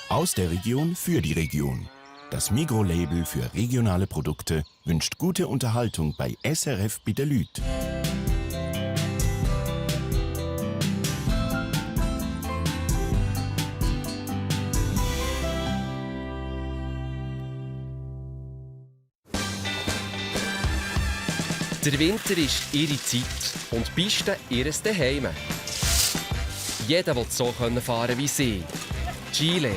Aus der Region für die Region. Das Migros-Label für regionale Produkte wünscht gute Unterhaltung bei SRF Bitterlüt. Der Winter ist ihre Zeit und die Piste ihres Daheim. Jeder will so fahren wie sie. Die Skilehrer.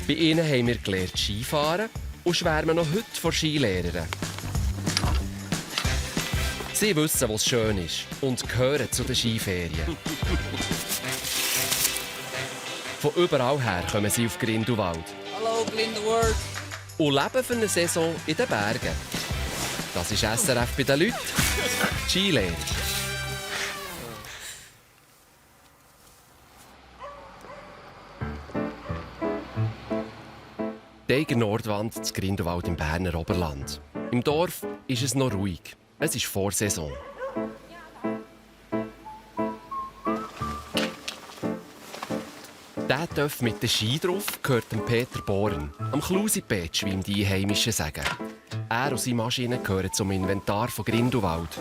Bei ihnen haben wir gelernt Skifahren und schwärmen noch heute von Skilehrerin. Sie wissen, was schön ist und gehören zu den Skiferien. Von überall her kommen sie auf Grindelwald. Hallo, Grindelwald. Und leben für eine Saison in den Bergen. Das ist SRF bei den Leuten. Skilehrer. Die Eiger Nordwand zu Grindelwald im Berner Oberland. Im Dorf ist es noch ruhig. Es ist Vorsaison. Der Töff mit den Ski drauf gehört dem Peter Bohren, am Klusi-Petsch, wie ihm die Einheimischen sagen. Er und seine Maschinen gehören zum Inventar von Grindelwald.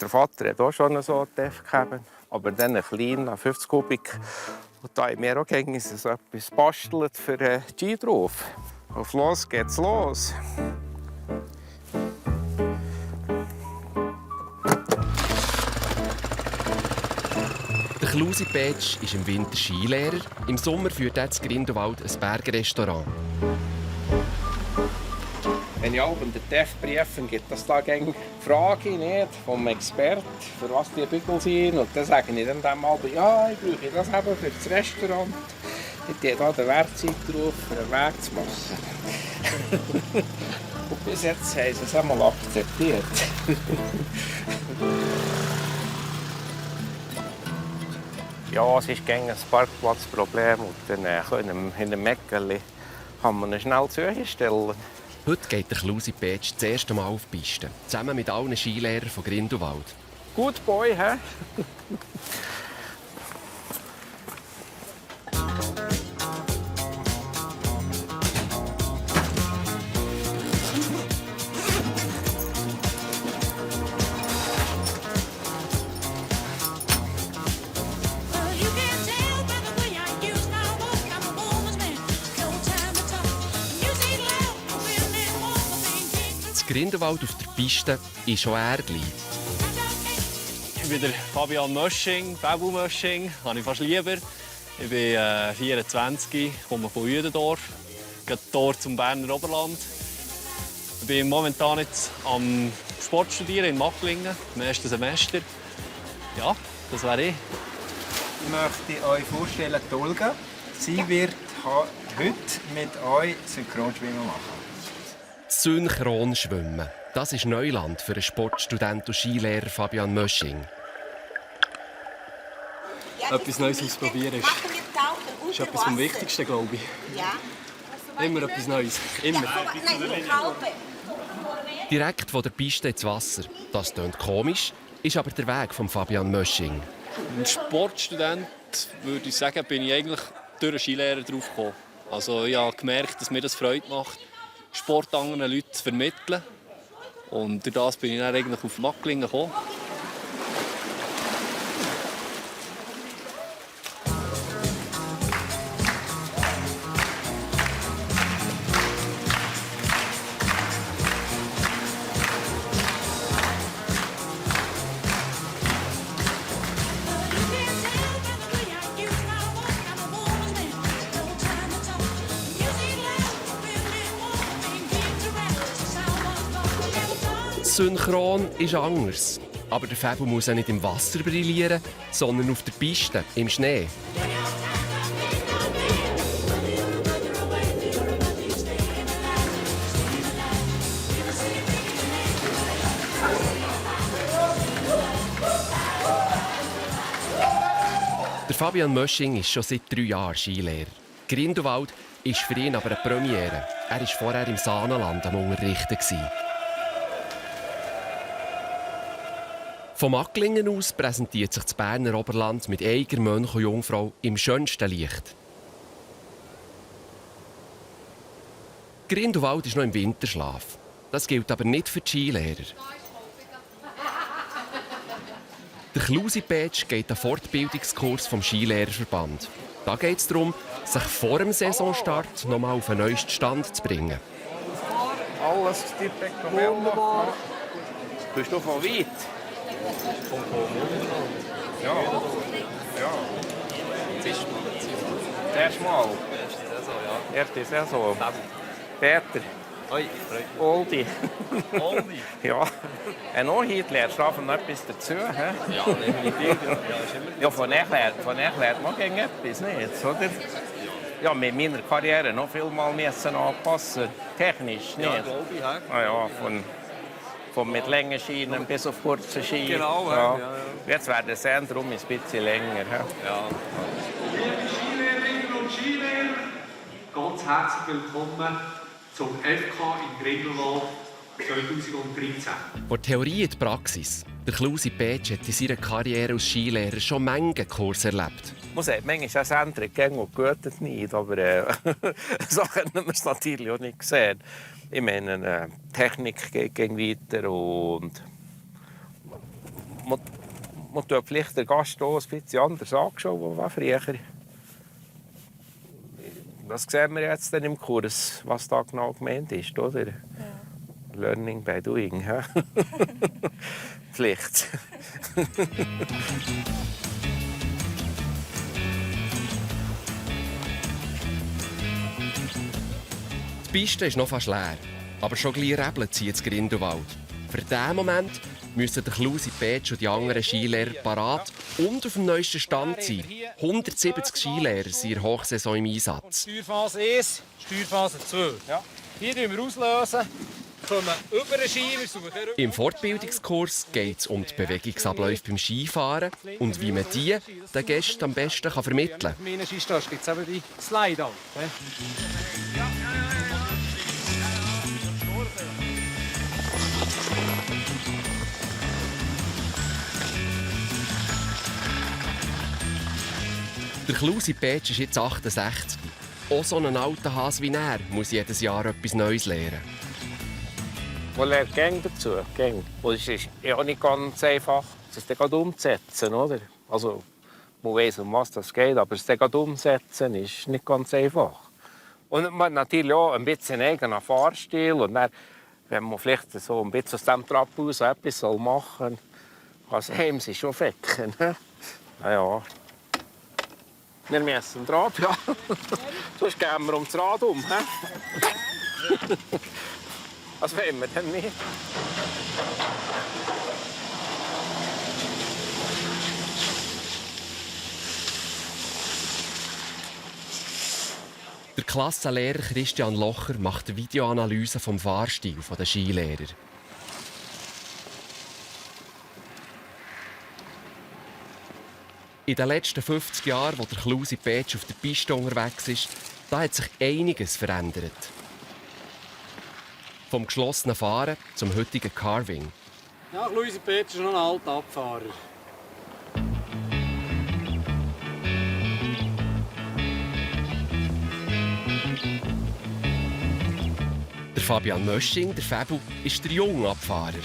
Der Vater hat auch schon einen so Töff gehabt, aber dann einen kleinen, 50 Kubik. Und da haben wir auch gegen so etwas bastelt für den Ski drauf. Auf los geht's los. Der Klusi-Petsch ist im Winter Skilehrer. Im Sommer führt er zu Grindelwald ein Bergrestaurant. Wenn ich auch den TÜV briefe, gibt es da gegen Frage nicht vom Experten, für was die Bügel sind. Und dann sage ich dann dem Abend, ja, ich brauche das eben für das Restaurant. Ich habe hier den Werkzeug drauf, um einen Weg zu machen. Und bis jetzt haben sie es einmal akzeptiert. Ja, es ist gegen ein Parkplatzproblem und dann in einem Mäckerli kann man ihn schnell zustellen. Heute geht der Klusi-Petsch das erste Mal auf die Piste, zusammen mit allen Skilehrern von Grindelwald. Good boy, hä? Grindelwald auf der Piste ist schon ärgerlich. Ich bin der Fabian Mösching, Babu Mösching, habe ich fast lieber. Ich bin 24, komme von Uedendorf, gehe dort zum Berner Oberland. Ich bin momentan jetzt am Sport studieren in Macklingen, im ersten Semester. Ja, das wäre ich. Ich möchte euch vorstellen, die Olga. Sie wird heute mit euch Synchronschwimmen machen. Synchronschwimmen. Das ist Neuland für einen Sportstudent und Skilehrer Fabian Mösching. Etwas Neues ausprobieren ist etwas vom Wichtigsten, glaube ich. Ja. Immer etwas Neues. Immer. Direkt von der Piste ins Wasser. Das klingt komisch, ist aber der Weg von Fabian Mösching. Als Sportstudent würde ich sagen, bin ich eigentlich durch einen Skilehrer drauf gekommen. Also ich habe gemerkt, dass mir das Freude macht, Sport anderen Leuten zu vermitteln. Und durch das bin ich dann eigentlich auf Macklingen gekommen. Synchron ist anders. Aber der Fabio muss ja nicht im Wasser brillieren, sondern auf der Piste, im Schnee. Der Fabian Mösching ist schon seit 3 Jahren Skilehrer. Grindelwald ist für ihn aber eine Premiere. Er war vorher im Saanenland am Unterrichten. Vom Acklingen aus präsentiert sich das Berner Oberland mit Eiger, Mönch und Jungfrau im schönsten Licht. Grindelwald ist noch im Winterschlaf. Das gilt aber nicht für die Skilehrer. Der Klusi-Pätsch geht einen Fortbildungskurs vom Skilehrerverband. Da geht es darum, sich vor dem Saisonstart noch mal auf den neuesten Stand zu bringen. Alles tippt wunderbar. Bist du von weit? Ja. Das erste Mal. Erste Saison. Peter. Oldi. Ja. Und auch heute lernst du noch etwas dazu. He? Ja, definitiv. Ja, von euch lernt man gegen etwas, nicht? Oder? Ja, mit meiner Karriere noch viel mal müssen anpassen. Technisch, nicht? Ja, glaube ich. Ah ja, von mit langen Schienen bis auf kurze Schienen. Genau, ja. ja. Jetzt werden die Sender ein bisschen länger. Ja. Liebe Skilehrerinnen und Skilehrer, ganz herzlich willkommen zum FK in Grindelwald 2013. Von Theorie in die Praxis. Der Klusi-Pätsch hat in seiner Karriere als Skilehrer schon Mengen Kurs erlebt. Man sagt, manchmal ist das Sender gegen und gut nicht, aber so können wir es natürlich auch nicht sehen. Ich meine, Technik geht weiter und man tut vielleicht den Gast auch ein bisschen anders anschauen als früher. Das sehen wir jetzt dann im Kurs, was da genau gemeint ist, oder? Ja. Learning by doing. Pflicht. Die Piste ist noch fast leer, aber schon gleich rebeln zieht das Grindelwald. Für diesen Moment müssen der Klusi-Pätsch und die anderen Skilehrer parat und auf dem neuesten Stand sein. 170 Skilehrer sind in der Hochsaison im Einsatz. Steuerphase 1, Steuerphase 2. Ja. Hier lösen wir auslösen, kommen über den Ski. Im Fortbildungskurs geht es um die Bewegungsabläufe beim Skifahren und wie man die den Gästen am besten vermitteln kann. Auf meinen Skistars gibt es eben die Slide-Out. Der Klusi-Pätsch ist jetzt 68. Auch so ein alter Hase wie er muss jedes Jahr etwas Neues lernen. Man lernt Gang dazu. Gang. Und es ist ja auch nicht ganz einfach, es dann gerade umzusetzen. Oder? Also, man weiss, um was das geht, aber es dann gerade umsetzen ist nicht ganz einfach. Und man hat natürlich auch ein bisschen einen eigenen Fahrstil. Und dann, wenn man vielleicht so ein bisschen aus diesem Trab aus etwas machen soll, kann es einem sich schon fecken. Ja. Wir müssen drauf, ja. Sonst gehen wir um das Rad um. Was wollen wir denn nicht? Der Klassenlehrer Christian Locher macht eine Videoanalyse vom Fahrstil der Skilehrer. In den letzten 50 Jahren, wo der Klusi-Pätsch auf der Piste unterwegs ist, da hat sich einiges verändert. Vom geschlossenen Fahren zum heutigen Carving. Ja, Klusi-Pätsch ist noch ein alter Abfahrer. Der Fabian Mösching, der Fabu, ist der junge Abfahrer.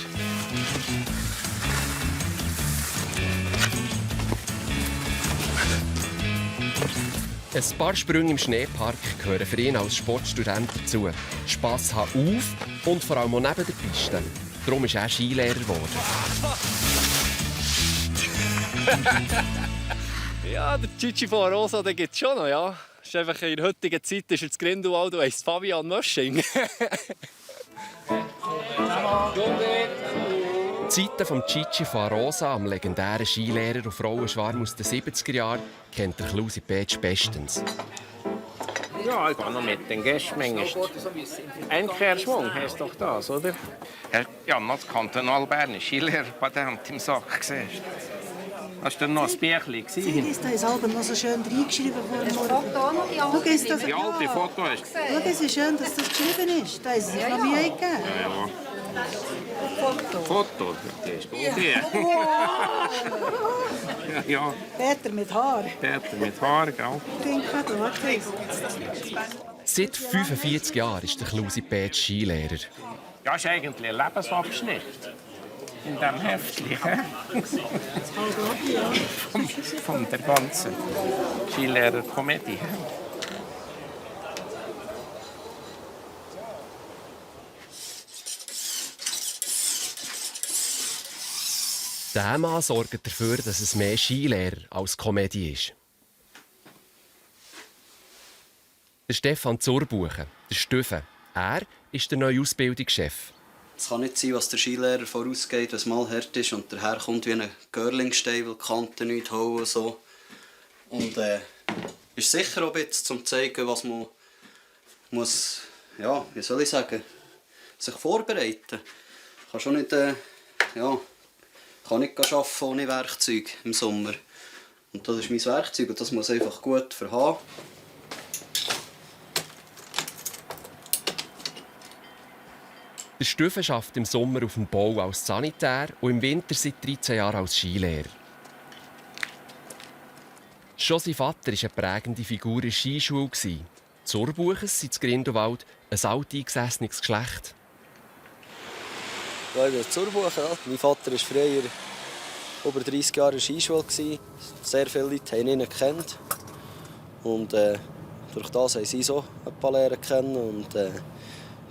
Ein paar Sprünge im Schneepark gehören für ihn als Sportstudent dazu. Spass haben auf und vor allem auch neben der Piste. Darum ist er Skilehrer geworden. Ja, der Cici von Rosa, den gibt es schon noch, ja. Ist einfach in der heutigen Zeit ist er das Grindelwald und heisst Fabian Mösching. Die Zeiten von Cici Farosa, am legendären Skilehrer und Frauenschwarm aus den 70er Jahren, kennt der Klusi-Pätsch bestens. Ja, ich gehe noch mit den Gästen manchmal. Einkehrschwung heisst doch das, oder? Ja, noch das Kantonal-Berner Skilehrer-Patent im Sack gesehen. Hast du noch ein Bärchen? Da ist aber noch so schön reingeschrieben worden. Schau, ist das, Die alte Foto ist. schau, es ist schön, dass das geschrieben ist. Da ist es noch mehr gegeben. Ja. Foto, das ist gut. Ja, Peter mit Haar. Peter mit Haar, gell? Seit 45 Jahren ist der Klusi Petsch Skilehrer. Ja, ist eigentlich ein Lebensabschnitt in diesem Heftchen. Von der ganzen Skilehrer-Komödie. Der Mann sorgt dafür, dass es mehr Skilehrer als Komödie ist. Der Stefan Zurbuchen, der Stüffe, er ist der neue Ausbildungschef. Es kann nicht sein, was der Skilehrer vorausgeht, wenn es mal hart ist und der Herr kommt wie ein Girlingstein, weil die Kanten nicht holen und so. Und ist sicher auch ein bisschen, um zu zeigen, was man muss, ja, wie soll ich sagen, sich vorbereiten. Ich kann schon nicht, kann nicht arbeiten ohne Werkzeug im Sommer. Und das ist mein Werkzeug und das muss einfach gut verhaben. Der Stüffe arbeitet im Sommer auf dem Bau als Sanitär und im Winter seit 13 Jahren als Skilehrer. Schon sein Vater war eine prägende Figur in der Skischule. Zurbuchens sind in Grindelwald ein alteingesessenes Geschlecht. Ja, ich bin Zurbuchen. Mein Vater war früher über 30 Jahre in der Skischule. Sehr viele Leute haben ihn gekannt. Und durch das haben sie so ein paar Lehrer kennen. Und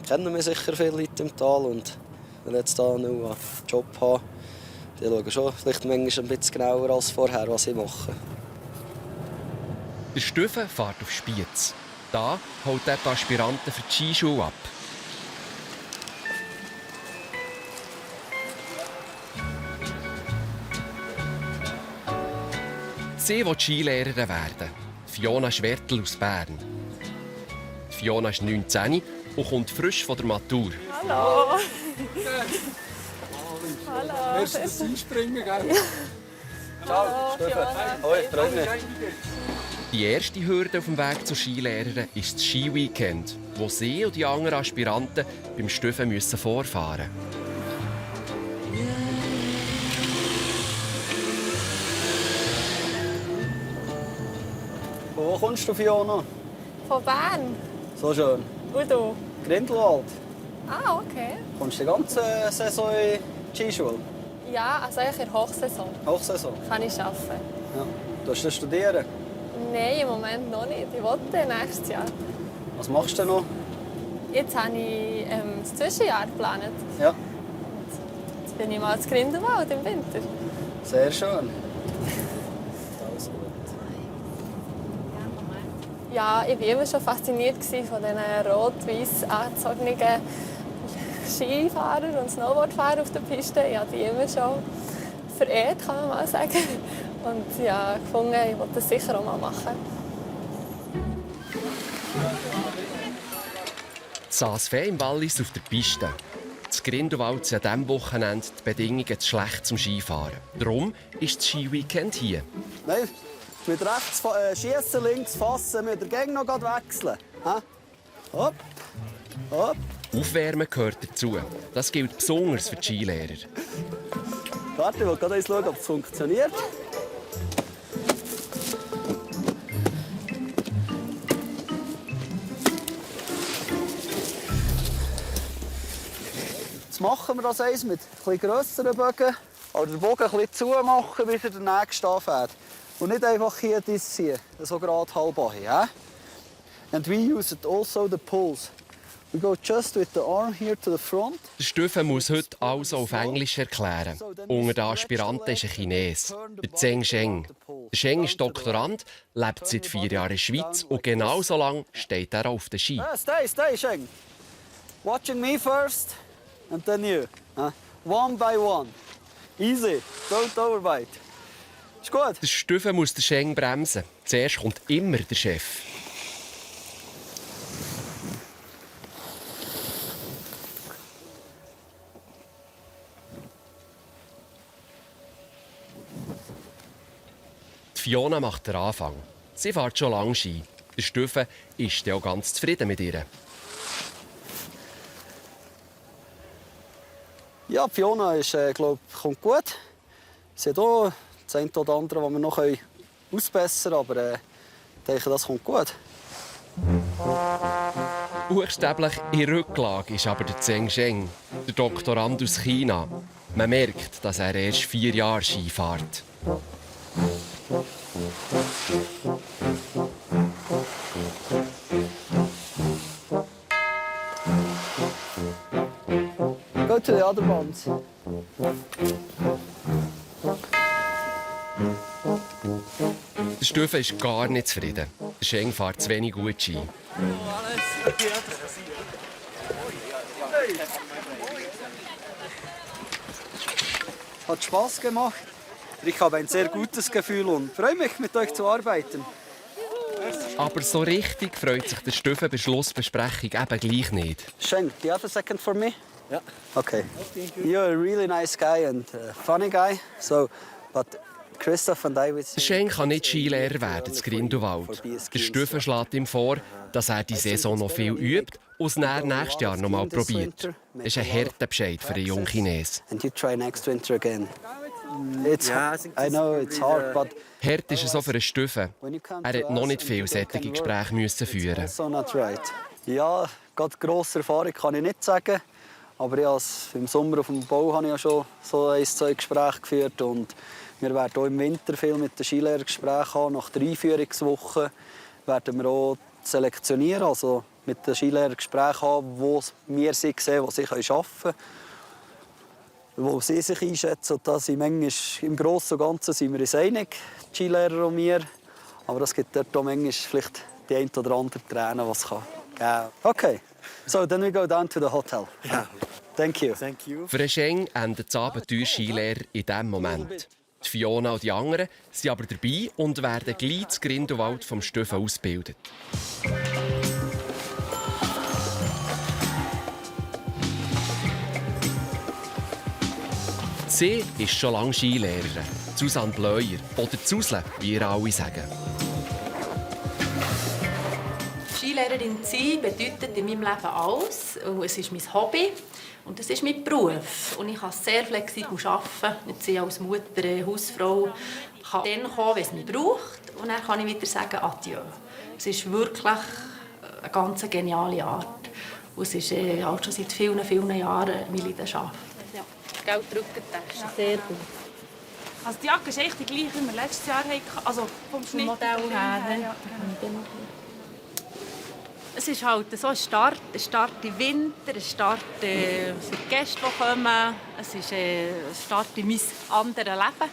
kennen wir sicher viele Leute im Tal. Und wenn ich jetzt hier noch einen Job habe, die schauen schon vielleicht manchmal ein bisschen genauer als vorher, was ich mache. Der Stüffe fährt auf Spiez. Da holt er die Aspiranten für die Skischule ab. Sie will Skilehrerin werden. Fiona Schwertl aus Bern. Fiona ist 19 und kommt frisch von der Matur. Hallo. Hallo. Wirst du das einspringen, gell? Ciao, Stefan. Hoi, freut mich. Die erste Hürde auf dem Weg zur Skilehrerin ist das Skiweekend, wo sie und die anderen Aspiranten beim Stüffe müssen vorfahren müssen. Wo kommst du, Fiona? Von Bern. So schön. Und du? Grindelwald. Ah, okay. Kommst du die ganze Saison in die Skischule? Ja, also eigentlich in der Hochsaison. Hochsaison? Kann ich arbeiten. Ja. Du studieren? Nein, im Moment noch nicht. Ich wollte nächstes Jahr. Was machst du denn noch? Jetzt habe ich das Zwischenjahr geplant. Ja. Jetzt bin ich mal in Grindelwald im Winter. Sehr schön. Ja, ich war immer schon fasziniert von diesen rot-weiß angezogenen Skifahrer und Snowboardfahrer auf der Piste. Ich habe die immer schon verehrt, kann man mal sagen. Und ja, gefunden, ich wollte das sicher auch mal machen. Saas Fee im Wallis auf der Piste. In Grindelwald sind an diesem Wochenende die Bedingungen zu schlecht zum Skifahren. Darum ist das Skiweekend hier. Nein, mit rechts schiessen, links fassen, mit der Gang noch wechseln. Hopp, hopp. Aufwärmen gehört dazu. Das gilt besonders für die Skilehrer. Warte, ich will gerade schauen, ob es funktioniert. Jetzt machen wir das eins mit etwas grösseren Bögen. Aber den Bogen ein bisschen zumachen, bis er der nächste anfährt. Und nicht einfach hier das ziehen, so gerade halb hin. And we use it also the pulls. We go just with the arm here to the front. Der Stüffe muss heute also auf Englisch erklären. Unter den Aspiranten ist ein Chines, der Zheng Sheng. Der Sheng ist Doktorand, lebt seit 4 Jahren in der Schweiz und genau so lange steht er auf den Ski. Stay, Sheng. Watching me first and then you. One by one. Easy, don't overbite. Ist gut? Der Stüffe muss den Sheng bremsen. Zuerst kommt immer der Chef. Fiona macht den Anfang. Sie fährt schon lange Ski. Der Stüffe ist ja auch ganz zufrieden mit ihr. Ja, Fiona ist, kommt gut. Sie hat auch das eine oder andere, das wir noch ausbessern können, aber ich denke, das kommt gut. Buchstäblich in Rücklage ist aber der Zheng Zheng, der Doktorand aus China. Man merkt, dass er erst 4 Jahre Ski fährt. Go to the other ones. Der Stüfe ist gar nicht zufrieden. Der Zheng fährt zu wenig gut Ski. Hat Spaß gemacht. Ich habe ein sehr gutes Gefühl und freue mich, mit euch zu arbeiten. Aber so richtig freut sich der Stüfe bei Schlussbesprechung eben gleich nicht. Zheng, do you have a second for me? Ja. Okay. You're a really nice guy and a funny guy. So, but Christoph and I will... Der Zheng kann nicht Skilehrer werden in Grindelwald. Der Stüfe schlägt ihm vor, dass er die Saison noch viel übt und es dann nächstes Jahr noch mal probiert. Das ist ein harter Bescheid für einen jungen Chinesen. And you try next winter again. I know it's hard, but... Hart ist es auch für einen Stüfe. Er hat noch nicht viele solche Gespräche müssen führen. Also not right. Ja, gerade grosse Erfahrung kann ich nicht sagen. Aber ja, im Sommer auf dem Bau habe ich ja schon so 1-2 Gespräche geführt. Und wir werden auch im Winter viel mit den Skilehrern Gespräche haben. Nach der Einführungswoche werden wir auch selektionieren, also mit den Skilehrern Gespräche haben, wo wir sie sehen, wo sie arbeiten können, wo sie sich einschätzen. Und da sind manchmal, im Großen und Ganzen sind wir uns einig, die Skilehrer und wir. Aber es gibt dort auch manchmal vielleicht die ein oder andere Tränen, die es geben kann. Okay, so then we go down to the hotel. Ja. Thank you. Für den Zheng endet das Abenteuer Skilehrer in diesem Moment. Die Fiona und die anderen sind aber dabei und werden gleich das Grindelwald vom Stüfe ausgebildet. Sie ist schon lange Skilehrerin, Susanne Bleuer oder Susle, wie ihr alle sagen. Skilehrerin zu sein bedeutet in meinem Leben alles. Es ist mein Hobby und es ist mein Beruf. Und ich kann sehr flexibel arbeiten. Ich als Mutter, Hausfrau kann dann kommen, wenn es mich braucht. Und dann kann ich wieder sagen Adieu. Es ist wirklich eine ganz geniale Art. Und es ist auch schon seit vielen, vielen Jahren meine Leidenschaft. Ja. Geldrückentasche, sehr gut. Also die Jacke ist echt die gleiche, wie wir letztes Jahr hatten. Also vom Schnitt Modell her. Ja. Es ist halt so ein Start im Winter, ein Start für die Gäste, die kommen. Es ist ein Start in mein anderes Leben.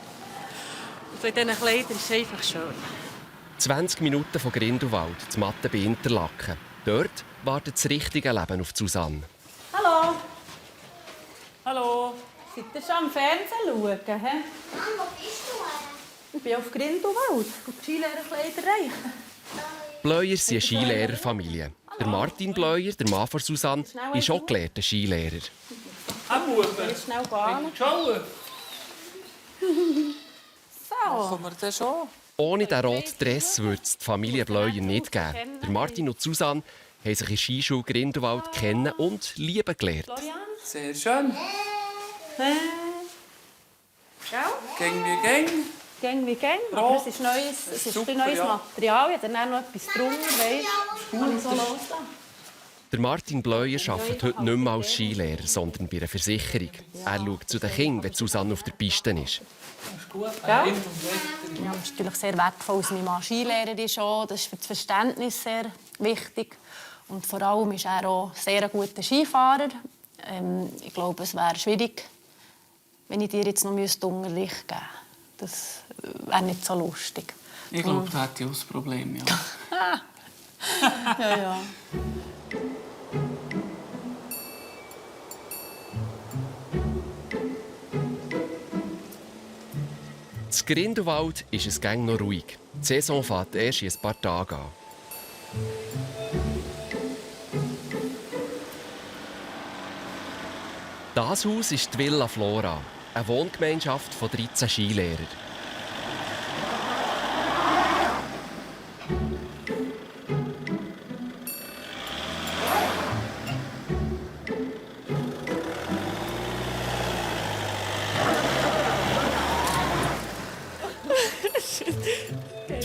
Und in diesen Kleidern ist es einfach schön. 20 Minuten von Grindelwald, das Matten bei Interlaken. Dort wartet das richtige Leben auf Susanne. Hallo. Hallo. Seid ihr schon am Fernsehen schauen? He? Mama, wo bist du? Ich bin auf Grindelwald. Die Skilehrerkleiderei. Bleuer sind eine Skilehrerfamilie. Der Martin Bleuer, der Mann von Susanne, ist auch gelehrter Skilehrer. Jetzt schnell gehen. Schauen. So. Kommen wir denn schon? Ohne diesen roten Dress würde es die Familie Bleuer nicht geben. Der Martin und Susanne haben sich in der Skischule Grindelwald kennen und lieben gelernt. Sehr schön. Schau. Gäng wie Gäng. Gäng wie Gäng. Aber es ist ein neues Material. Ich habe dann noch etwas drunter. Kann ich so loslassen? Der Martin Bleuer arbeitet heute nicht mehr als Skilehrer, sondern bei einer Versicherung. Er schaut zu den Kindern, wenn Susanne auf der Piste ist. Ja, das ist natürlich sehr wertvoll, dass mein Mann Skilehrer ist. Das ist für das Verständnis sehr wichtig. Und vor allem ist er auch sehr ein guter Skifahrer. Ich glaube, es wäre schwierig, wenn ich dir jetzt noch Unterricht geben müsste. Das wäre nicht so lustig. Ich glaube, das hätte ich auch das Problem, ja. Ja. In Grindelwald ist es gang noch ruhig. Die Saison fängt erst in ein paar Tagen an. Das Haus ist die Villa Flora, eine Wohngemeinschaft von 13 Skilehrern.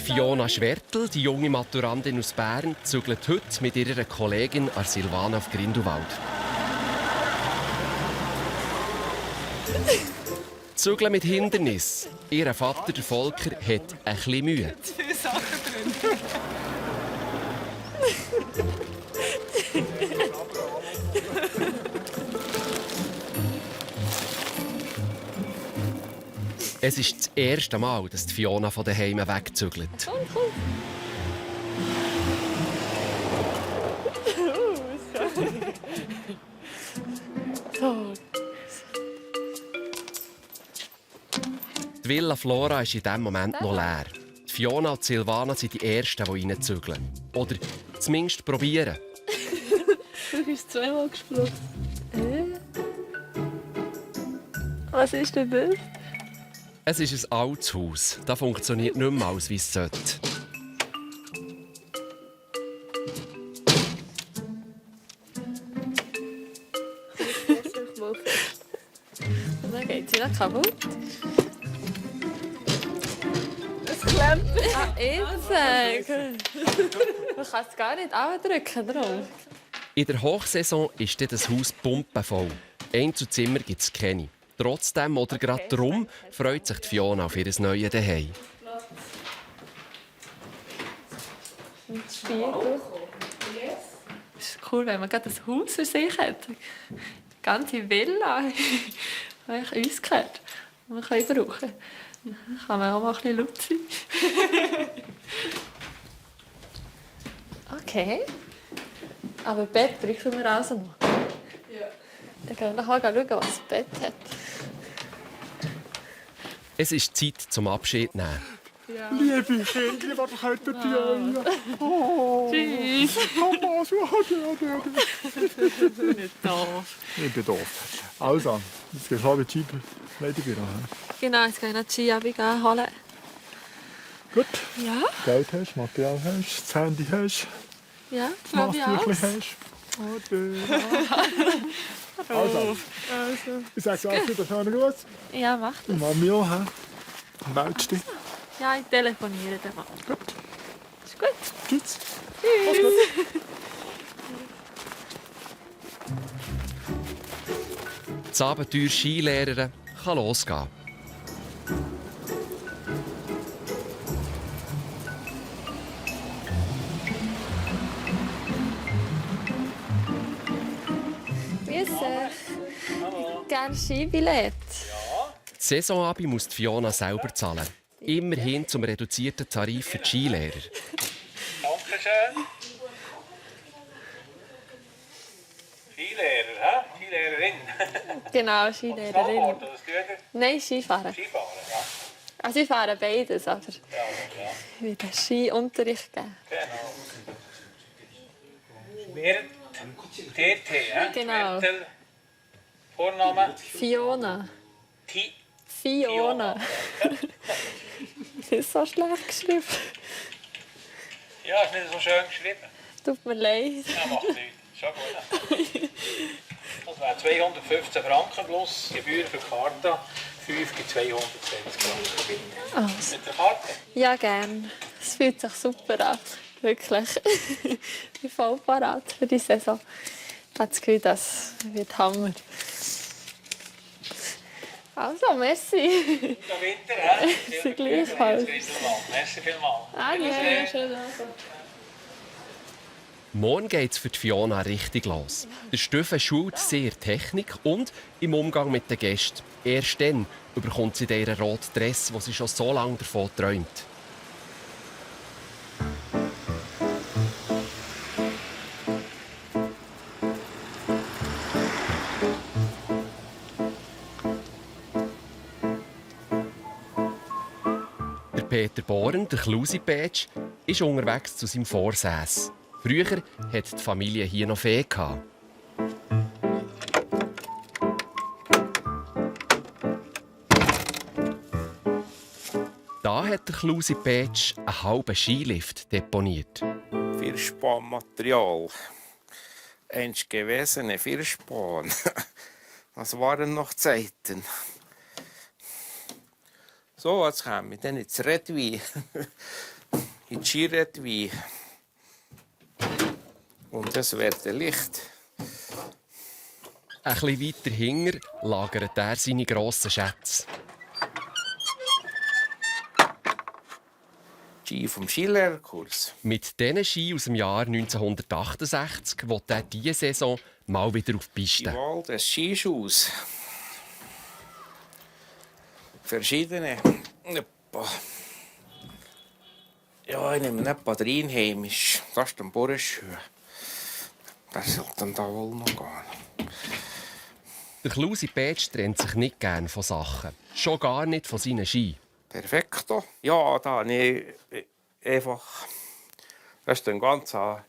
Fiona Schwertl, die junge Maturantin aus Bern, zügelt heute mit ihrer Kollegin Silvana auf Grindelwald. Zügeln mit Hindernis. Ihr Vater, der Volker, hat ein bisschen Mühe. Zu viele Sachen drin. Es ist das erste Mal, dass Fiona von daheim wegzügelt. Komm. So. Die Villa Flora ist in diesem Moment noch leer. Fiona und Silvana sind die Ersten, die reinzügeln. Oder zumindest probieren. Du bist zweimal gesprochen. Was ist denn das? Es ist ein altes Haus. Das funktioniert nicht mehr, wie es sollte. Und dann geht sie noch kaputt. Es klemmt. Jetzt. Man kann es gar nicht andrücken drauf. In der Hochsaison ist dann das Haus pumpenvoll. Einzelzimmer gibt es keine. Trotzdem oder gerade darum freut sich Fiona auf ihr neues Zuhause. Und das Spiegel. Es ist cool, wenn man gerade ein Haus für sich hat. Die ganze Villa, die uns gehört, die man brauchen kann. Dann kann man auch mal ein bisschen laut sein. Okay. Aber Bett brauchen wir also noch. Ja. Dann gehen wir nachher schauen, was das Bett hat. Es ist Zeit zum Abschied nehmen. Ja. Liebe Kinder, was könnt ihr tun? Oh. Tschüss. Mama, so Nicht doof. Ich bin doof. Also, jetzt gehst du mit die Skikleidung rein. Genau, jetzt gehe ich noch die Ski holen. Gut. Ja? Geld hast, Material hast, das Handy hast, Ja, das glaube ich auch. Masttüchlein hast. Also, ich sage auch wieder schönen Gruß. Ja, mach das. Und Mami auch, hä? Meldest dich. Ja, ich telefoniere dann mal. Gut. Ist gut. Tschüss. Tschüss. Das Abenteuer Skilehrerin kann losgehen. Grüß euch. Gerne Skibillett. Die Saisonabend muss Fiona selber zahlen. Immerhin zum reduzierten Tarif für die Skilehrer. Dankeschön. Skilehrer, hä? Skilehrerin. Genau, Skilehrerin. Snowboard oder Scooter? Nein, Skifahren. Skifahren, ja. Also ich fahre beides, aber Ja. ich will den Skiunterricht geben. Genau. Schwert, TT, hä? Genau. Schwertel, Vorname? Fiona. Ti. Fiona. Das ist so schlecht geschrieben. Ja, ist nicht so schön geschrieben. Tut mir leid. Ja, macht nichts. Schon gut. Das wäre 215 Franken plus Gebühr für die Karte. 5 gibt 220 Franken. Also. Mit der Karte? Ja, gern. Es fühlt sich super an. Wirklich. Ich bin voll parat für die Saison. Ich habe das Gefühl, das wird Hammer. Also, merci. Guten Winter, hä? Sie gleichfalls. Merci vielmals. Danke, schönen Abend. Morgen geht es für die Fiona richtig los. Der Steffen schult sehr Technik und im Umgang mit den Gästen. Erst dann bekommt sie ihren roten Dress, den sie schon so lange davon träumt. Der Peter Bohren, der Klusi-Pätsch, ist unterwegs zu seinem Vorsäß. Früher hatte die Familie hier noch Fee. Da hat der Klusi-Pätsch einen halben Skilift deponiert. Vierspanmaterial. Einst gewesene Vierspan. Was waren noch Zeiten? So, jetzt kommen wir dann ins Redwein. Ins Skiredwein. Und das wird Licht. Ein bisschen weiter hinten lagert er seine grossen Schätze. Ski vom Skilehrerkurs. Mit diesen Ski aus dem Jahr 1968 will er diese Saison mal wieder auf die Piste. Die Wahl des Skischuhs. Verschiedene. Ja, ich nehme nicht einheimisch. Das ist ein Bohrenschuh. Das sollte dann da wohl noch gehen. Der Klusi Petsch trennt sich nicht gern von Sachen. Schon gar nicht von seinen Ski. Perfekto. Ja, da habe ich einfach. Das ist eine ganze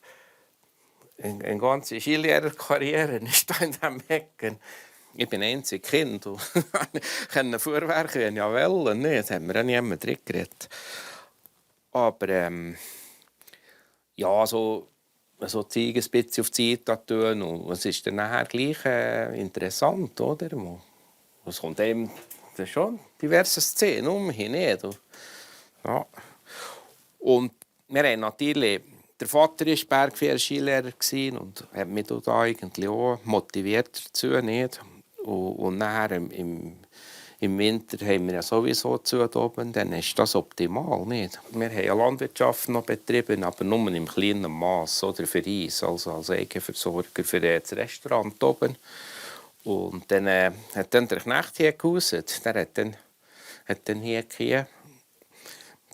Skilehrerkarriere ist da in diesem Hecken. Ich bin einzig Kind und kann vorwerken, wenn ich will. Nee, das haben wir auch niemand drin geredet. Aber ja, so zeigen ein bisschen auf die Zeit tun. Und es ist dann nachher gleich interessant, oder? Es kommt eben schon diverse Szenen umhin, nicht? Ja. Und wir haben natürlich, der Vater war Bergführer-Skilehrer und hat mich da eigentlich auch motiviert dazu, nicht? Und nachher im Winter haben wir ja sowieso zu oben, dann ist das optimal, nicht? Wir haben ja Landwirtschaft noch betrieben, aber nur im kleinen Maß, oder für uns, also als Eigenversorger für das Restaurant oben. Und dann hat der Knecht hier gehaust, der hat dann hier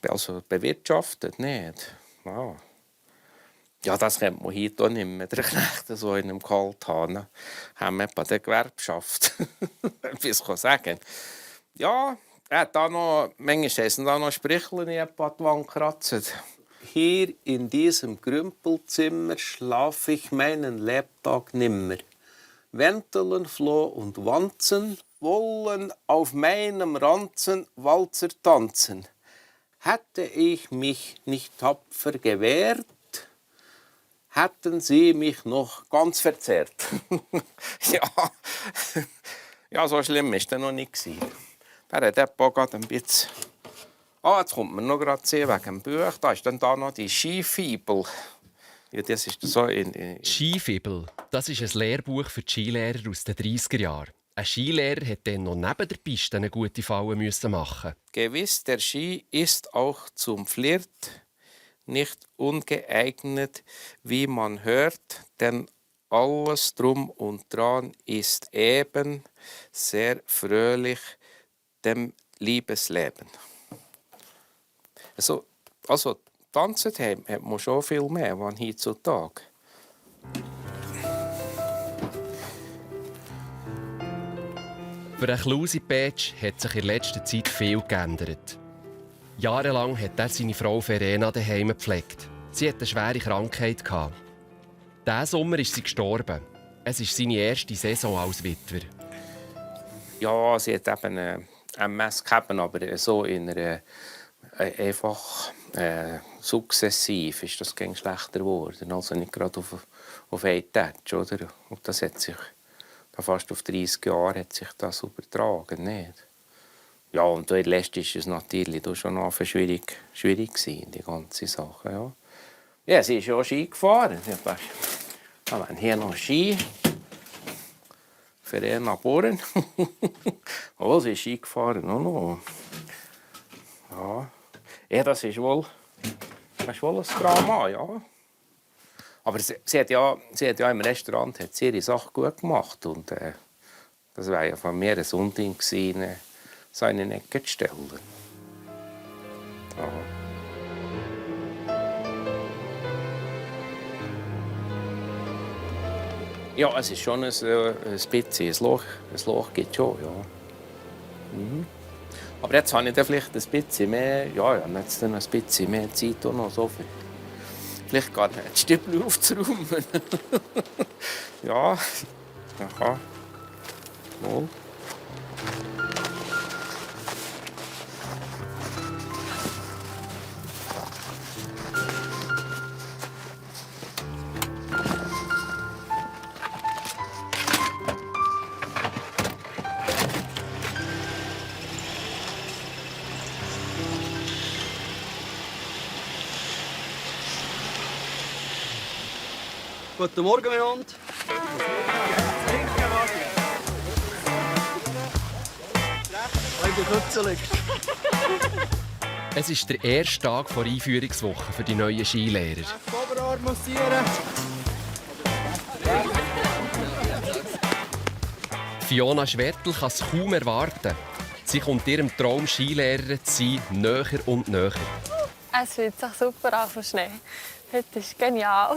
also bewirtschaftet, nicht? Ja. Ja, das kennt man heute auch nicht mehr. Der Knecht so in einem Kalthahn haben wir bei der Gewerbschaft etwas sagen. Ja, er hat da noch, manchmal heissen da noch Sprüchlein in die Wand gekratzt. Hier in diesem Grümpelzimmer schlaf ich meinen Lebtag nimmer. Wenteln, Floh und Wanzen wollen auf meinem Ranzen Walzer tanzen. Hätte ich mich nicht tapfer gewehrt, hätten sie mich noch ganz verzehrt. Ja, so schlimm war das noch nicht. Der hat gerade ein bisschen. Jetzt kommt man noch gerade sehen wegen dem Buch. Da ist dann da noch die Skifibel. Ja, das ist so Skifibel, das ist ein Lehrbuch für die Skilehrer aus den 30er Jahren. Ein Skilehrer hätte dann noch neben der Piste eine gute Falle machen. Gewiss, der Ski ist auch zum Flirt nicht ungeeignet, wie man hört, denn alles drum und dran ist eben sehr fröhlich dem Liebesleben. Also tanzen hat man schon viel mehr, als heutzutage. Für den Klusi Petsch hat sich in letzter Zeit viel geändert. Jahrelang hat er seine Frau Verena daheim gepflegt. Sie hatte eine schwere Krankheit. Diesen Sommer ist sie gestorben. Es ist seine erste Saison als Witwer. Ja, sie hat eben MS gehabt, aber so in einer einfach sukzessiv ist das ging schlechter geworden. Also nicht gerade auf einen Touch, oder? Und das hat sich fast auf 30 Jahre hat sich das übertragen, nicht? Ja, und in letzter ist es natürlich schon noch schwierig gewesen, die ganze Sache, ja. Ja, sie ist ja auch Ski gefahren. Wir haben hier noch Ski. Verena Bohren. Oh, sie ist Ski gefahren, auch noch. Ja, das ist wohl ein Drama, ja. Aber sie hat ja im Restaurant ihre Sache gut gemacht. Und das war ja von mir ein Unding gewesen, seine Ecke zu stellen. Ja. Ja, es ist schon ein bisschen ein Loch gibt schon, ja. Mhm. Aber jetzt habe ich dann vielleicht ein bisschen mehr, jetzt dann ein bisschen mehr Zeit auch noch so für vielleicht gar nicht die Stübel aufzuräumen. Ja, aha. Wohl. Guten Morgen miteinander. Es ist der erste Tag der Einführungswoche für die neuen Skilehrer. Oberarm massieren. Fiona Schwertl kann es kaum erwarten. Sie kommt ihrem Traum, Skilehrerin zu sein, näher und näher. Es fühlt sich super an von Schnee. Heute ist genial.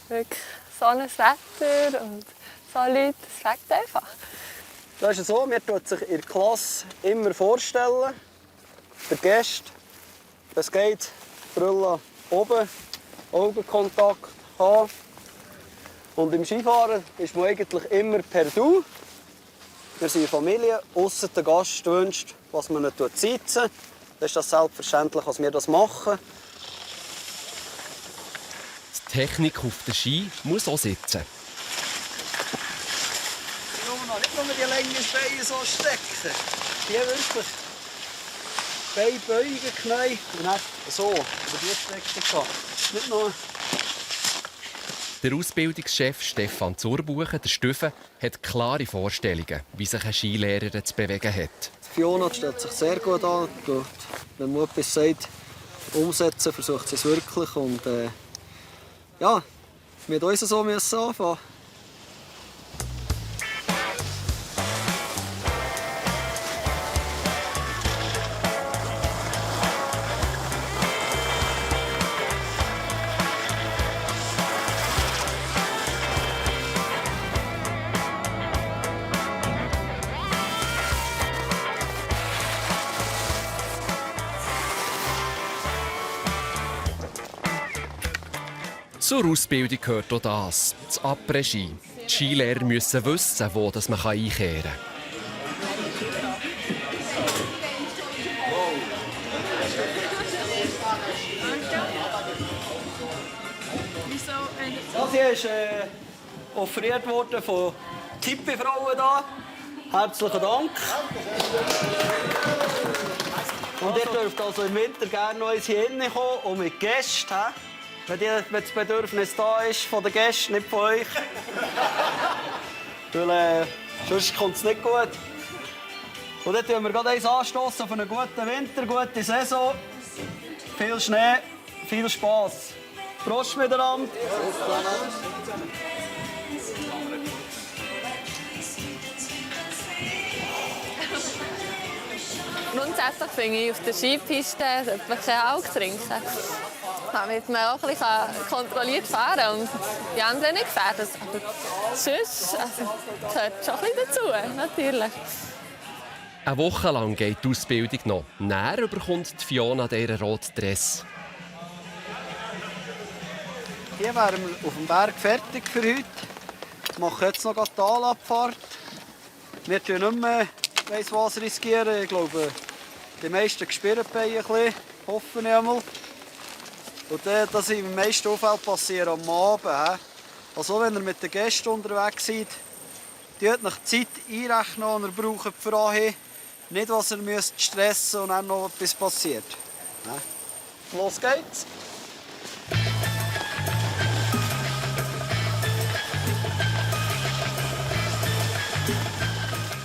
Wirklich so ein Wetter und so Leute, es fängt einfach. Das ist so, wir tun sich in der Klasse immer vorstellen, der Gast, es geht, Brille oben, Augenkontakt haben. Und im Skifahren ist man eigentlich immer per Du. Wir sind eine Familie, ausser der Gast wünscht, was man nicht sitzen. Dann ist das selbstverständlich, dass wir das machen. Die Technik auf den Ski muss auch sitzen. Nicht nur die langen Beine so stecken. Die wirklich Beine beugen, Knie und dann so über die Streckung gehen. Nicht nur. Der Ausbildungschef Stefan Zurbuchen, der Stüffe, hat klare Vorstellungen, wie sich ein Skilehrer zu bewegen hat. Fiona stellt sich sehr gut an. Wenn man etwas sagt, umsetzen, versucht sie es wirklich. Und ja, mit uns so müssen wir anfangen. Zur Ausbildung gehört auch das Après-Ski. Die Skilehrer müssen wissen, wo man einkehren kann. Das hier ist offeriert worden von Tippi-Frauen hier. Herzlichen Dank. Und ihr dürft also im Winter gerne noch hier hinkommen und mit Gästen. Wenn das Bedürfnis da ist von den Gästen, nicht von euch. Weil sonst kommt es nicht gut. Und dann tun wir gerade eins anstoßen auf einen guten Winter, gute Saison. Viel Schnee, viel Spass. Prost miteinander. Grundsätzlich finde ich, auf der Skipiste sollte man keinen Alkohol trinken. Damit man auch ein bisschen kontrolliert fahren kann und die anderen nicht gefährdet. Aber sonst gehört schon ein bisschen dazu, natürlich. Eine Woche lang geht die Ausbildung noch. Näher bekommt Fiona diesen roten Dress. Hier wären wir auf dem Berg fertig für heute. Wir machen jetzt noch die Talabfahrt. Wir riskieren nicht mehr weiss was riskieren. Ich glaube, die meisten spüren die Beine ein bisschen, hoffe ich einmal. Und das sind im meisten Unfälle passieren am Abend. Also wenn ihr mit den Gästen unterwegs seid, tut nach die Zeit einrechnen, die ihr braucht für Anhieb. Nicht, was ihr müsst stressen und dann noch etwas passiert. Los geht's!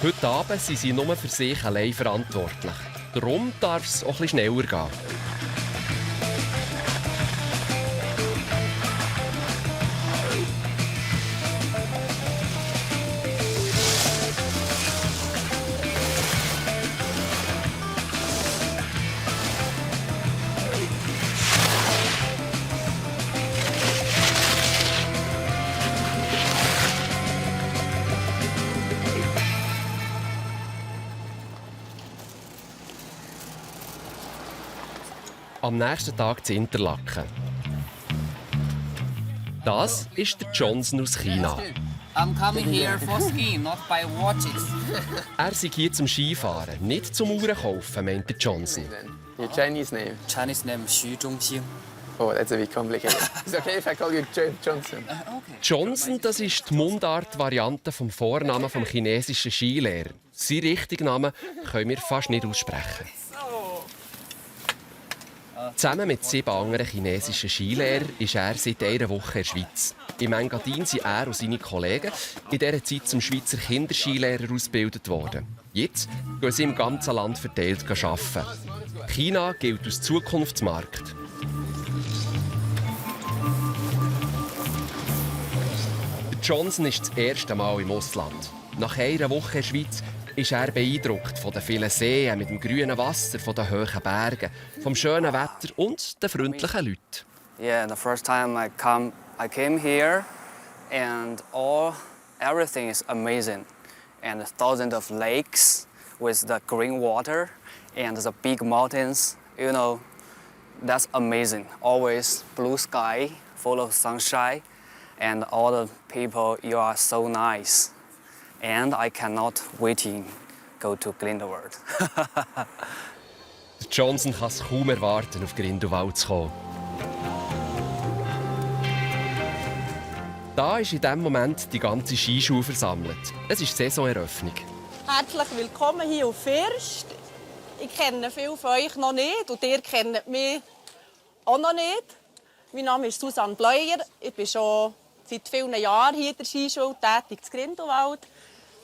Heute Abend sind sie nur für sich allein verantwortlich. Darum darf es auch etwas schneller gehen. Am nächsten Tag zu Interlaken. Das ist der Johnson aus China. I'm coming here for skiing, not by watches. Er sei hier zum Skifahren, nicht zum Uhren kaufen, meint der Johnson. Your Chinese name? Chinese name Xu Zhongxing. Oh, that's a bit complicated. It's okay if I call you Johnson. Okay. Johnson, das ist die Mundart-Variante vom Vornamen vom chinesischen Skilehrer. Sein richtigen Namen können wir fast nicht aussprechen. Zusammen mit 7 anderen chinesischen Skilehrern ist er seit einer Woche in der Schweiz. Im Engadin sind er und seine Kollegen in dieser Zeit zum Schweizer Kinderskilehrer ausgebildet worden. Jetzt gehen sie im ganzen Land verteilt arbeiten. China gilt als Zukunftsmarkt. Johnson ist das erste Mal im Ausland. Nach einer Woche in der Schweiz ist er beeindruckt von den vielen Seen mit dem grünen Wasser, von den hohen Bergen, vom schönen Wetter und den freundlichen Leuten. Yeah, the first time I came here, and everything is amazing, and thousands of lakes with the green water and the big mountains. You know, that's amazing. Always blue sky, full of sunshine, and all the people. You are so nice, and I cannot waiting go to Grindelwald. Johnson kann es kaum erwarten, auf Grindelwald zu kommen. Da ist in diesem Moment die ganze Skischule versammelt. Es ist Saisoneröffnung. Herzlich willkommen hier auf First. Ich kenne viele von euch noch nicht und ihr kennt mich auch noch nicht. Mein Name ist Susanne Bleuer. Ich bin schon seit vielen Jahren hier in der Skischule tätig in Grindelwald.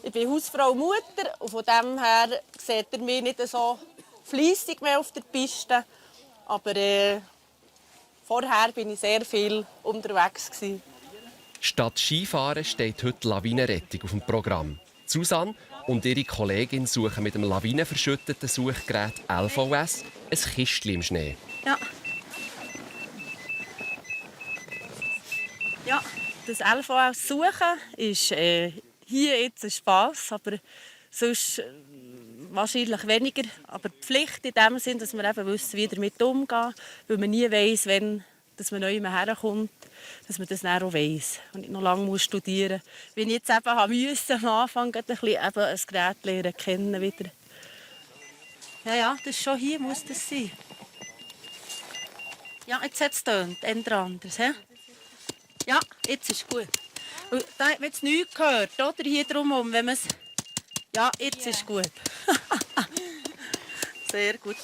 Ich bin Hausfrau und Mutter und von dem her seht ihr mich nicht so fleissig mehr auf der Piste. Aber vorher bin ich sehr viel unterwegs gewesen. Statt Skifahren steht heute Lawinenrettung auf dem Programm. Susanne und ihre Kollegin suchen mit dem lawinenverschütteten Suchgerät LVS ein Kistchen im Schnee. Ja, das LVS suchen ist hier jetzt ein Spass, aber sonst wahrscheinlich weniger. Aber die Pflicht in dem Sinn, dass wir eben wissen, wie damit umgehen, weil man nie weiss, wenn dass man neu herkommt, dass man das dann auch weiss und nicht noch lange studieren muss. Wie ich jetzt eben musste, am Anfang ein Gerät lernen kennen wieder. Ja, das ist schon hier, muss das sein. Ja, jetzt hat es getönt, ändert anders. He? Ja, jetzt ist es gut. Und da hat man jetzt nichts gehört, oder? Hier drumherum, wenn man es... Ja, jetzt ist es gut. Sehr gut.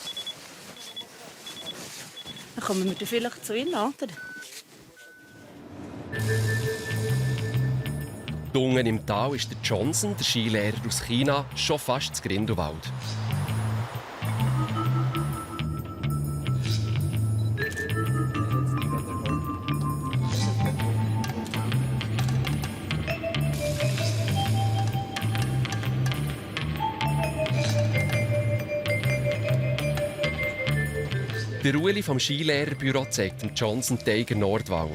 Dann kommen wir da vielleicht zu Ihnen, oder? Unten im Tal ist der Johnson, der Skilehrer aus China, schon fast zu Grindelwald. Der Ueli vom Skilehrerbüro zeigt dem Johnson die Eiger Nordwall.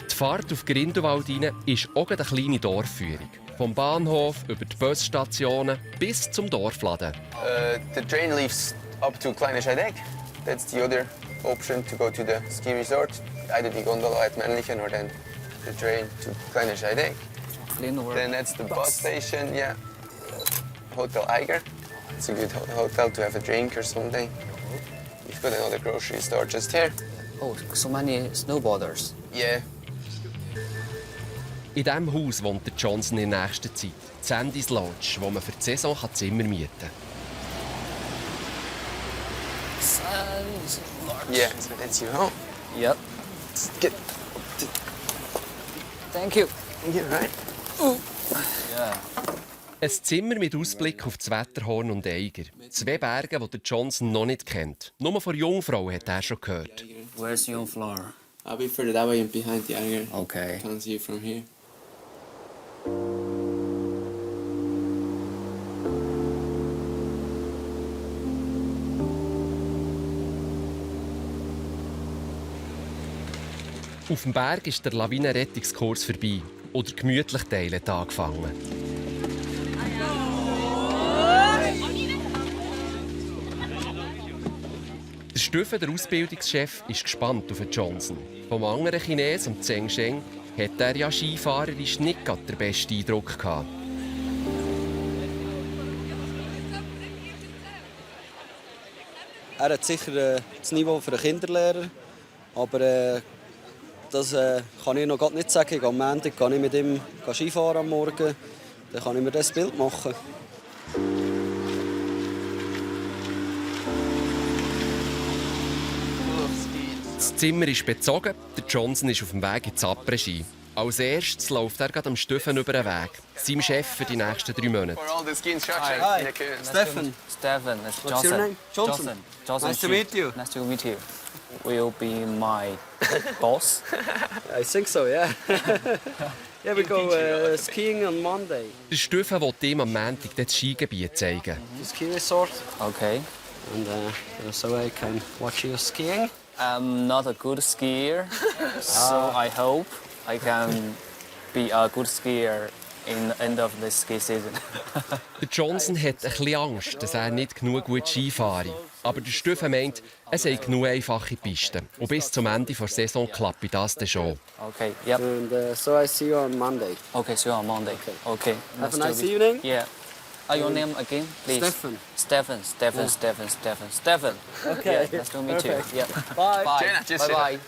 Die Fahrt auf Grindelwald rein ist auch eine kleine Dorfführung. Vom Bahnhof über die Busstationen bis zum Dorfladen. The train leaves up to Kleine Scheidegg. That's the other option to go to the ski resort. Either the gondola at Männlichen or then the train to Kleine Scheidegg. Then that's the bus station, yeah. Hotel Eiger. It's a good hotel to have a drink or something. We've got another grocery store just here. Oh, so many snowboarders. Yeah. In diesem Haus wohnt der Johnson in nächster Zeit. Sandys Lodge, wo man für die Saison Zimmer mieten kann. Sandys Lodge. Yeah, so that's your home. Yep. Good. Thank you. Yeah, right. Yeah. Ein Zimmer mit Ausblick auf das Wetterhorn und Eiger. 2 Berge, die der Johnson noch nicht kennt. Nur von Jungfrau hat er schon gehört. Where's Jungfrau? I'll be further that way and behind the Eiger. Okay. Can't see it from here. Auf dem Berg ist der Lawinenrettungskurs vorbei. Und der gemütliche Teil hat angefangen. Der Stüffel, der Ausbildungschef, ist gespannt auf Johnson. Vom anderen Chinesen, Zheng Sheng, hat er ja skifahrerisch nicht gerade den besten Eindruck gehabt. Er hat sicher das Niveau für einen Kinderlehrer, aber das kann ich noch nicht sagen. Am Montag gehe ich mit ihm Skifahren am Morgen, dann kann ich mir das Bild machen. Das Zimmer ist bezogen, der Johnson ist auf dem Weg ins Après-Ski. Als erstes läuft er gerade am Stüffen über den Weg. Seinem Chef für die nächsten 3 Monate. Hi, Stefan. Stefan, it's What's your name? Johnson. Johnson. Nice to meet you. Nice to meet you. Will be my boss? I think so, yeah. Yeah, we go skiing on Monday. Der Stefan will ihm am Montag das Skigebiet zeigen. The ski resort. Okay. And so I can watch you skiing. I'm not a good skier, so I hope I can be a good skier in the end of the ski season. Der Johnson hat ein bisschen Angst, dass er nicht genug gut Ski fahre. Aber der Stefan meint, es sei genug einfache Pisten. Und bis zum Ende der Saison klappt das dann schon. Okay, yep. And so I see you on Monday. Okay, see you on Monday. Okay. Have a nice evening. Yeah. Your name again, please? Stefan. Stefan. Okay. Yeah, nice to meet you. Yeah. Bye. Bye. Bye.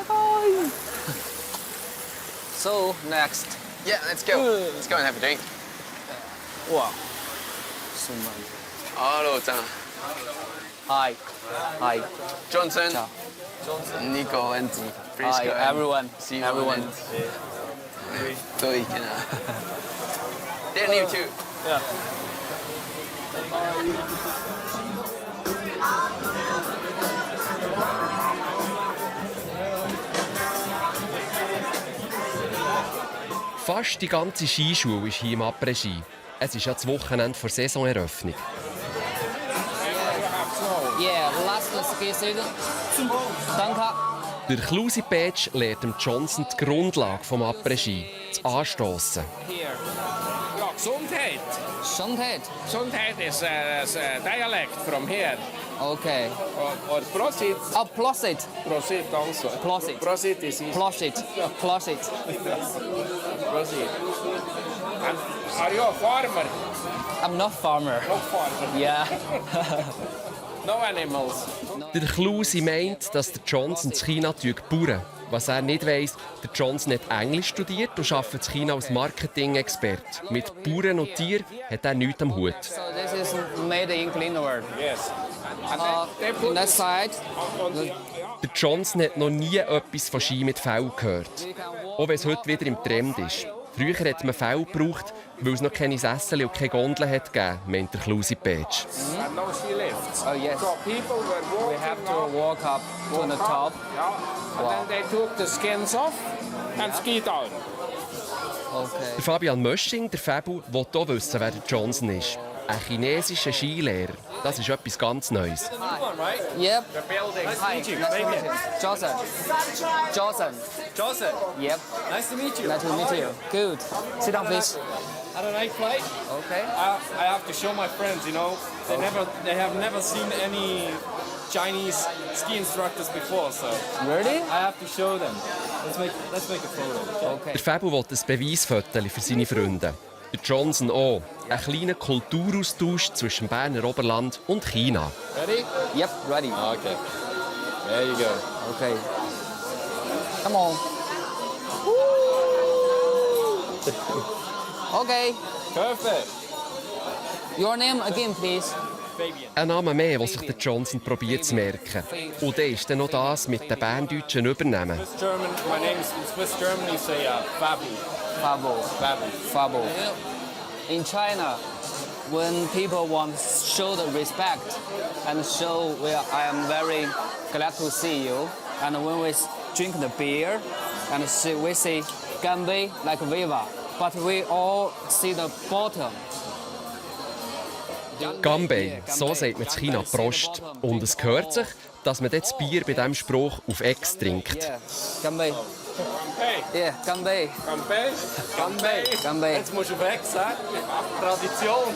Bye. So next. Yeah, let's go. Let's go and have a drink. Wow. So nice. Hello, Zhang. Hi. Hi. Johnson. Ciao. Johnson. Nico and Prisca. Hi, everyone. Simon Everyone. and Toy. They're new too. Yeah. Fast die ganze Skischule ist hier im Après-Ski. Es ist ja das Wochenende vor Saisoneröffnung. Yeah, last ski season. Danke. Der Klusi-Patch lehrt dem Johnson die Grundlage des Après-Ski, das Anstossen. Ja, Gesundheit. Gesundheit. Gesundheit is a dialect from here. Okay. Or Prosit. Oh, Prosit. Prosit also. Prosit. Prosit is easy. Prosit. Prosit. Prosit. And are you a farmer? I'm not farmer. No farmer. Yeah. No animals. Der Klusi meint, dass der Johnson in China bauen. Was er nicht weiss, der Johnson hat Englisch studiert und arbeitet in China als Marketing-Experte. Mit Bauern und Tieren hat er nichts am Hut. So this is made in clean world. Yes. On that side. Der Johnson hat noch nie etwas von Ski mit Fell gehört. Auch wenn es heute wieder im Trend ist. Früher hat man Fell gebraucht, weil es noch keine Sessel und keine Gondeln hat gegeben, meint der Klusi-Patch. And no ski lifts. Oh yes. So people were walking We have to walk up to the top. Yeah. And then they took the skins off and skied down. Okay. Der Fabian Mösching, der Fabu, will auch wissen, wer der Johnson ist. Ein chinesischer Skilehrer. Das ist etwas ganz Neues. Yep. The building. Hi. Nice to meet you. Johnson. Johnson. Johnson. Yep. Nice to meet you. Nice to meet you. Good. Sit down, please. Had a nice flight. Okay. I have to show my friends, you know, they have never seen any Chinese ski instructors before, so. Really? I have to show them. Let's make a photo. Der Fabu will ein Beweisfoto für seine Freunde. Der Johnson auch. Ein kleiner Kulturaustausch zwischen Berner Oberland und China. Ready? Yep, ready. Okay. There you go. Okay. Come on. Okay. Perfect. Your name again, please. Ein Name mehr, den sich der Johnson probiert zu merken. Und dann ist dann noch das mit den Berndeutschen übernehmen. Swiss German, my name is in Swiss German, you say Fabu. Fabo. Fabu. Fabo. In China, when people want to show the respect and show I am very glad to see you, and when we drink the beer, and we say Ganbei like Viva, but we all see the bottom. Ganbei, so sagt man in China Prost. Und es gehört sich, dass man das Bier bei diesem Spruch auf Ex trinkt. Yeah. Ganbei. Yeah, Ganbei. Ganbei. Ganbei. Ganbei. Jetzt musst du weg sagen. Tradition.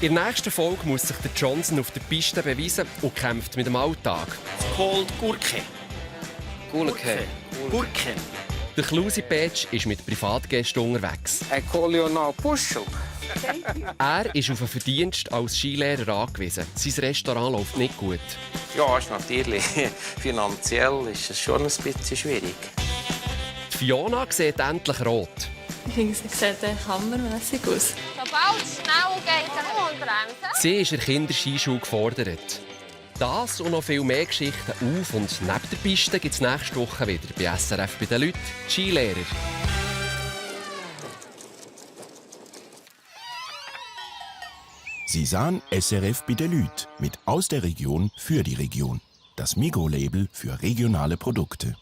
In der nächsten Folge muss sich der Johnson auf der Piste beweisen und kämpft mit dem Alltag. It's called Gurke. Gurke. Gurke. Der Klusi-Patch ist mit Privatgästen unterwegs. I call you now Puschel. Er ist auf einen Verdienst als Skilehrer angewiesen. Sein Restaurant läuft nicht gut. Ja, ist natürlich. Finanziell ist es schon ein bisschen schwierig. Die Die Fiona sieht endlich rot. Ich finde, sie sieht hammermässig aus. Sobald es schnell geht, dann unbremsen. Sie ist in der Kinderskischule gefordert. Das und noch viel mehr Geschichten auf und neben der Piste gibt es nächste Woche wieder bei SRF bei den Leuten, die Skilehrer. Sie sahen SRF bei den Leuten mit aus der Region für die Region. Das Migros-Label für regionale Produkte.